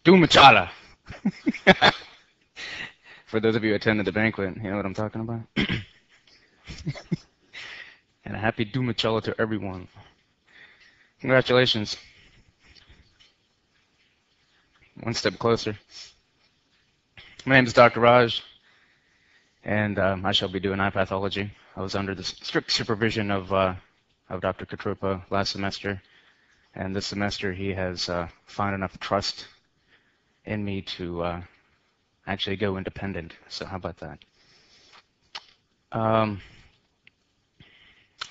Dumachala. For those of you who attended the banquet, you know what I'm talking about? And a happy Dumachala to everyone. Congratulations. One step closer. My name is Dr. Raj, and I shall be doing eye pathology. I was under the strict supervision of Dr. Katrupa last semester, and this semester he has found enough trust in me to actually go independent. So how about that? A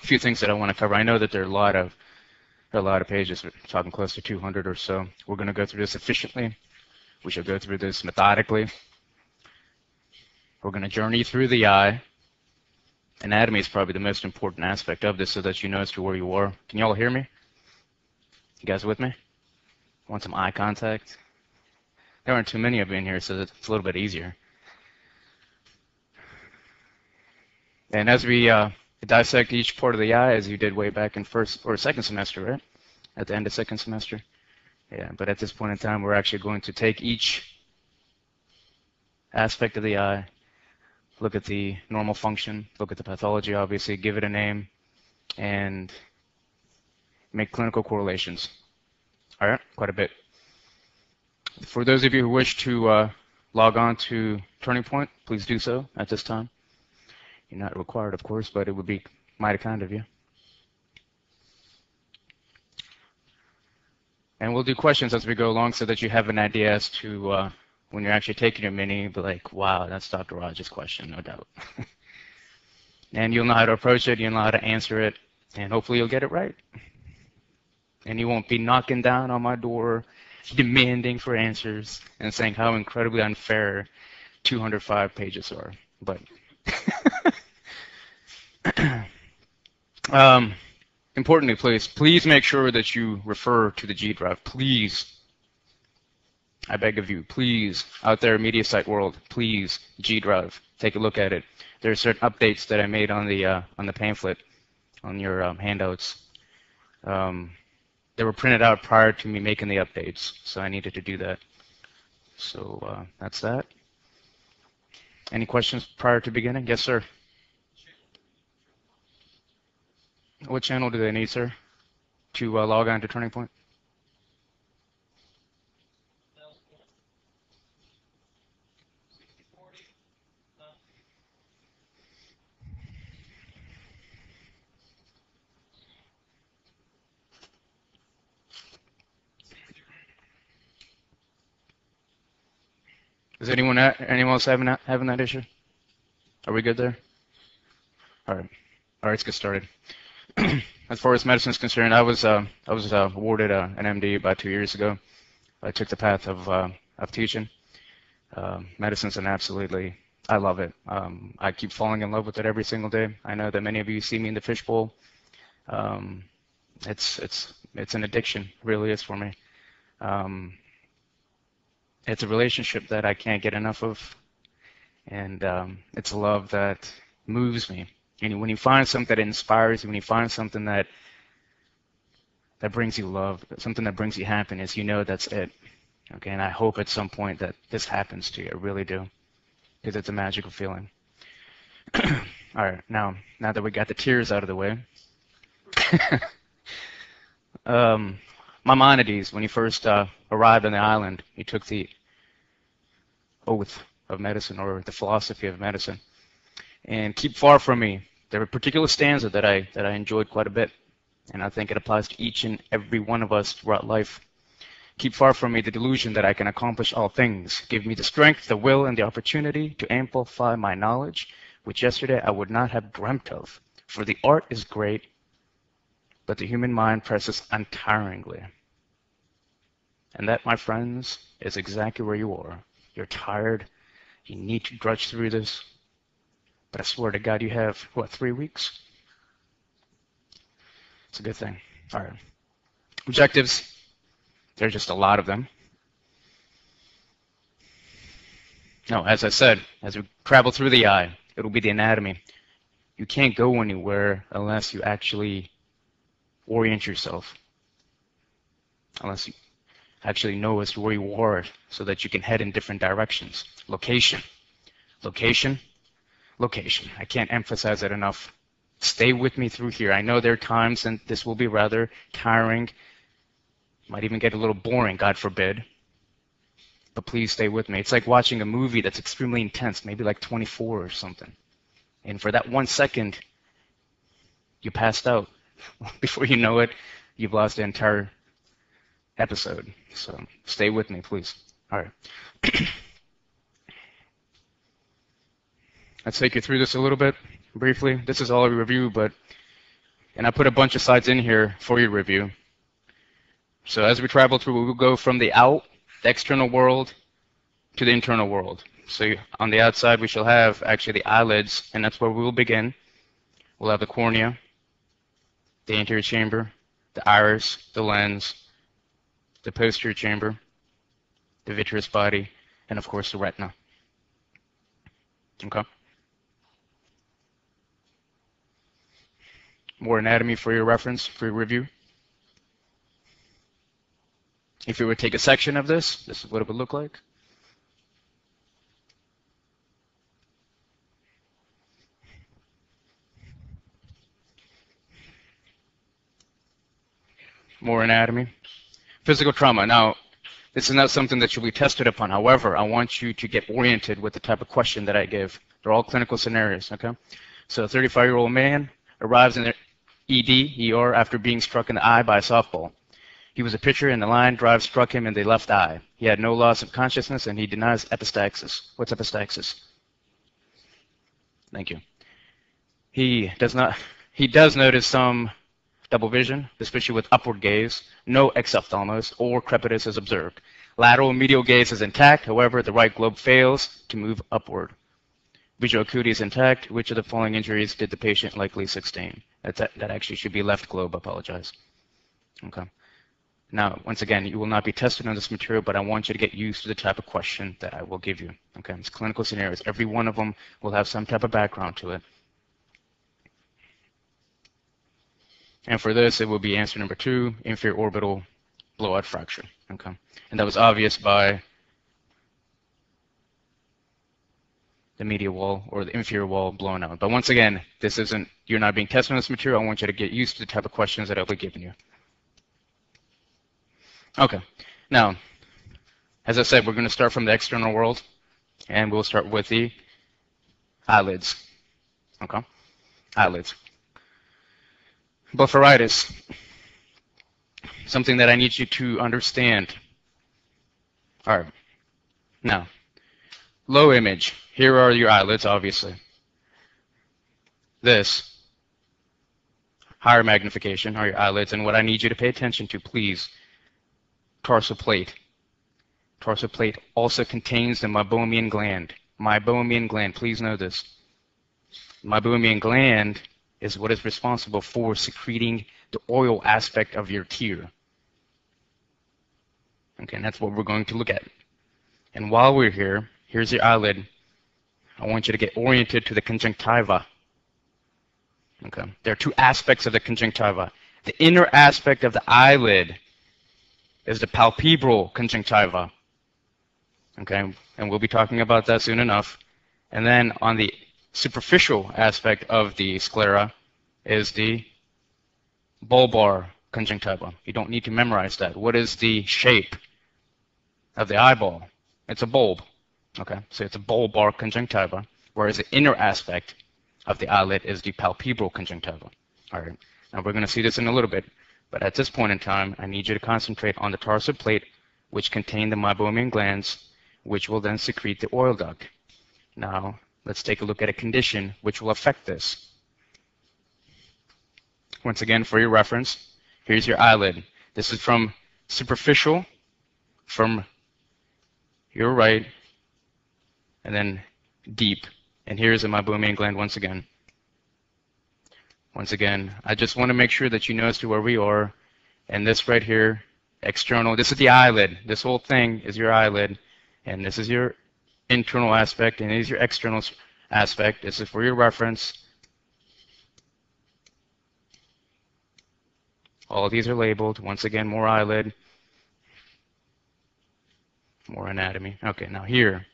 few things that I want to cover. I know that there are a lot of pages. We're talking close to 200 or so. We're going to go through this efficiently. We shall go through this methodically. We're going to journey through the eye. Anatomy is probably the most important aspect of this so that you know as to where you are. Can you all hear me? You guys with me? Want some eye contact? There aren't too many of you in here, so it's a little bit easier. And as we dissect each part of the eye, as you did way back in first or second semester, right? At the end of second semester. Yeah, but at this point in time, we're actually going to take each aspect of the eye, look at the normal function, look at the pathology, obviously, give it a name, and make clinical correlations. All right, quite a bit. For those of you who wish to log on to Turning Point, please do so at this time. You're not required, of course, but it would be mighty kind of you. And we'll do questions as we go along so that you have an idea as to when you're actually taking your mini, you'll be like, wow, that's Dr. Raj's question, no doubt. And you'll know how to approach it, you'll know how to answer it, and hopefully you'll get it right. And you won't be knocking down on my door, demanding for answers, and saying how incredibly unfair 205 pages are. But importantly, please make sure that you refer to the G drive. Please, I beg of you, please, out there, media site world, please, G drive, take a look at it. There are certain updates that I made on the pamphlet, on your handouts. They were printed out prior to me making the updates, so I needed to do that. So that's that. Any questions prior to beginning? Yes, sir. What channel do they need, sir, to log on to Turning Point? Is anyone else having that issue? Are we good there? All right, let's get started. As far as medicine is concerned, I was awarded an MD about 2 years ago. I took the path of teaching. Medicine's I love it. I keep falling in love with it every single day. I know that many of you see me in the fishbowl. It's an addiction, really is for me. It's a relationship that I can't get enough of, and it's a love that moves me. And when you find something that inspires you, when you find something that brings you love, something that brings you happiness, you know that's it. Okay, and I hope at some point that this happens to you. I really do, because it's a magical feeling. All right, now that we got the tears out of the way, Maimonides, when he first arrived on the island, he took the oath of medicine, or the philosophy of medicine. And keep far from me. There are a particular stanza that I enjoyed quite a bit, and I think it applies to each and every one of us throughout life. Keep far from me the delusion that I can accomplish all things. Give me the strength, the will, and the opportunity to amplify my knowledge, which yesterday I would not have dreamt of. For the art is great, but the human mind presses untiringly. And that, my friends, is exactly where you are. You're tired. You need to drudge through this. But I swear to God, you have, what, 3 weeks? It's a good thing. All right. Objectives. There's just a lot of them. No, as I said, as we travel through the eye, it'll be the anatomy. You can't go anywhere unless you actually orient yourself. actually know as to where you are so that you can head in different directions. Location, location, location. I can't emphasize it enough. Stay with me through here. I know there are times and this will be rather tiring, might even get a little boring, God forbid. But please stay with me. It's like watching a movie that's extremely intense, maybe like 24 or something. And for that 1 second, you passed out. Before you know it, you've lost the entire episode. So stay with me, please. All right. Let's take you through this a little bit briefly. This is all a review, and I put a bunch of slides in here for your review. So as we travel through, we'll go from the external world, to the internal world. So on the outside, we shall have actually the eyelids, and that's where we will begin. We'll have the cornea, the anterior chamber, the iris, the lens, the posterior chamber, the vitreous body, and of course the retina. Okay. More anatomy for your reference, for your review. If you were to take a section of this, this is what it would look like. More anatomy. Physical trauma. Now, this is not something that you'll be tested upon. However, I want you to get oriented with the type of question that I give. They're all clinical scenarios, okay? So a 35-year-old man arrives in the ER after being struck in the eye by a softball. He was a pitcher, and the line drive struck him in the left eye. He had no loss of consciousness, and he denies epistaxis. What's epistaxis? Thank you. He does notice some double vision, especially with upward gaze. No exophthalmos or crepitus is observed. Lateral and medial gaze is intact. However, the right globe fails to move upward. Visual acuity is intact. Which of the following injuries did the patient likely sustain? That actually should be left globe. I apologize. Okay. Now, once again, you will not be tested on this material, but I want you to get used to the type of question that I will give you. Okay, it's clinical scenarios. Every one of them will have some type of background to it. And for this, it will be answer number 2, inferior orbital blowout fracture. Okay, and that was obvious by the medial wall or the inferior wall blown out. But once again, this isn't, you're not being tested on this material. I want you to get used to the type of questions that I'll be giving you. Okay, now, as I said, we're going to start from the external world, and we'll start with the eyelids. Okay, eyelids. Blepharitis, something that I need you to understand. All right, now, low image. Here are your eyelids, obviously. This, higher magnification, are your eyelids, and what I need you to pay attention to, please, tarsal plate. Tarsal plate also contains the meibomian gland. Meibomian gland, please know this. Meibomian gland is what is responsible for secreting the oil aspect of your tear. Okay, and that's what we're going to look at. And while we're here, here's your eyelid. I want you to get oriented to the conjunctiva. Okay, there are 2 aspects of the conjunctiva. The inner aspect of the eyelid is the palpebral conjunctiva. Okay, and we'll be talking about that soon enough. And then on the superficial aspect of the sclera is the bulbar conjunctiva. You don't need to memorize that. What is the shape of the eyeball? It's a bulb. Okay, so it's a bulbar conjunctiva, whereas the inner aspect of the eyelid is the palpebral conjunctiva. All right, now we're going to see this in a little bit. But at this point in time, I need you to concentrate on the tarsal plate, which contain the meibomian glands, which will then secrete the oil duct. Now, let's take a look at a condition which will affect this. Once again, for your reference, here's your eyelid. This is from superficial, from your right, and then deep. And here's the meibomian gland once again. Once again, I just want to make sure that you know as to where we are. And this right here, external, this is the eyelid. This whole thing is your eyelid. And this is your internal aspect, and this is your external aspect. This is for your reference. All of these are labeled. Once again, more eyelid. More anatomy. Okay, now here.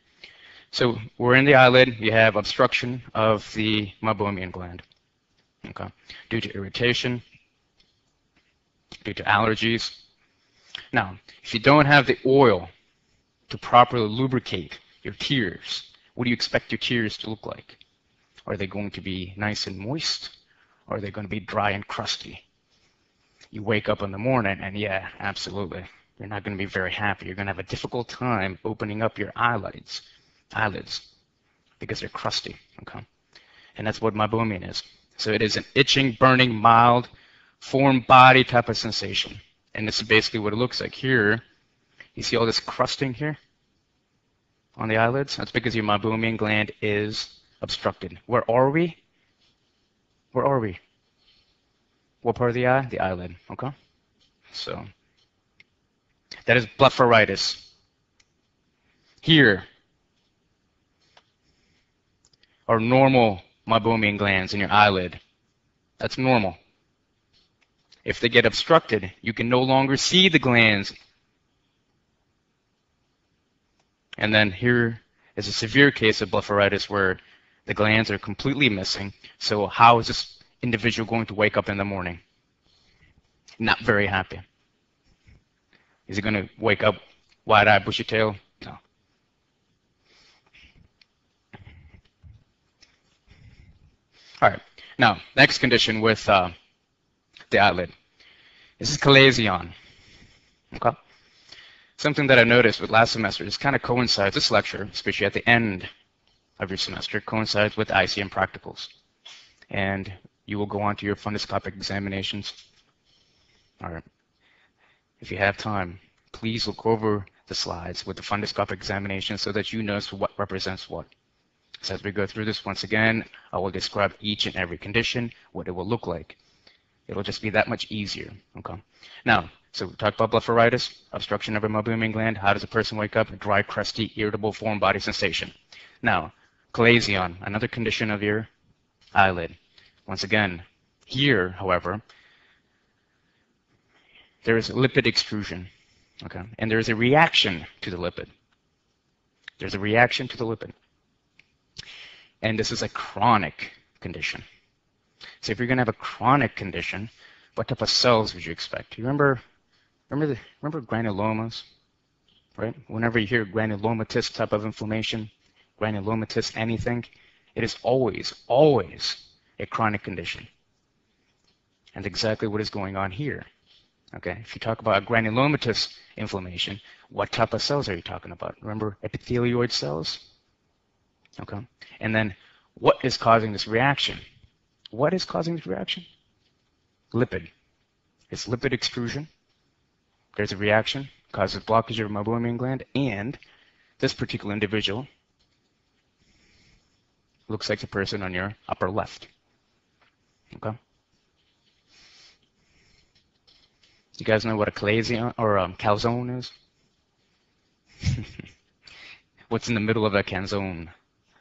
So we're in the eyelid. You have obstruction of the meibomian gland. Okay, due to irritation, due to allergies. Now, if you don't have the oil to properly lubricate your tears, what do you expect your tears to look like? Are they going to be nice and moist? Or are they going to be dry and crusty? You wake up in the morning and yeah, absolutely. You're not going to be very happy. You're going to have a difficult time opening up your eyelids because they're crusty. Okay? And that's what meibomian is. So it is an itching, burning, mild, foreign body type of sensation. And this is basically what it looks like. Here, you see all this crusting here on the eyelids? That's because your meibomian gland is obstructed. Where are we? Where are we? What part of the eye? The eyelid. Okay? So that is blepharitis. Here are normal meibomian glands in your eyelid. That's normal. If they get obstructed, you can no longer see the glands. And then here is a severe case of blepharitis where the glands are completely missing. So how is this individual going to wake up in the morning? Not very happy. Is he going to wake up wide-eyed, bushy tail? No. All right. Now, next condition with the eyelid. This is chalazion. Okay. Something that I noticed with last semester, this kind of coincides, this lecture, especially at the end of your semester, coincides with ICM practicals. And you will go on to your fundoscopic examinations. All right. If you have time, please look over the slides with the fundoscopic examination so that you know what represents what. So as we go through this once again, I will describe each and every condition, what it will look like. It'll just be that much easier. Okay. Now, so we talked about blepharitis, obstruction of a meibomian gland. How does a person wake up? Dry, crusty, irritable, foreign body sensation. Now, chalazion, another condition of your eyelid. Once again, here, however, there is lipid extrusion. Okay, and there is a reaction to the lipid. There's a reaction to the lipid. And this is a chronic condition. So if you're going to have a chronic condition, what type of cells would you expect? You remember granulomas, right? Whenever you hear granulomatous type of inflammation, granulomatous anything, it is always a chronic condition. And exactly what is going on here. Okay, if you talk about granulomatous inflammation, what type of cells are you talking about? Remember epithelioid cells? Okay, and then what is causing this reaction? What is causing this reaction? Lipid. It's lipid extrusion. There's a reaction, causes blockage of the meibomian gland, and this particular individual looks like the person on your upper left. Okay. You guys know what a chalazion or calzone is? What's in the middle of a calzone?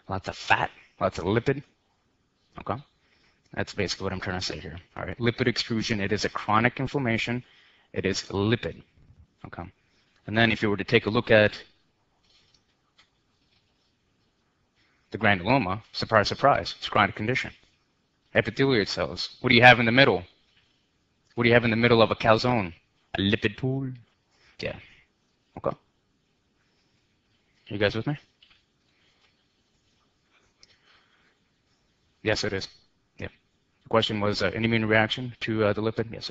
Lots of fat, lots of lipid. Okay. That's basically what I'm trying to say here. All right. Lipid extrusion, it is a chronic inflammation. It is lipid. Okay. And then if you were to take a look at the granuloma, surprise, surprise, it's a chronic condition. Epithelioid cells. What do you have in the middle? What do you have in the middle of a calzone? A lipid pool? Yeah. Okay. You guys with me? Yes, it is. Yeah. The question was an immune reaction to the lipid? Yes, it is.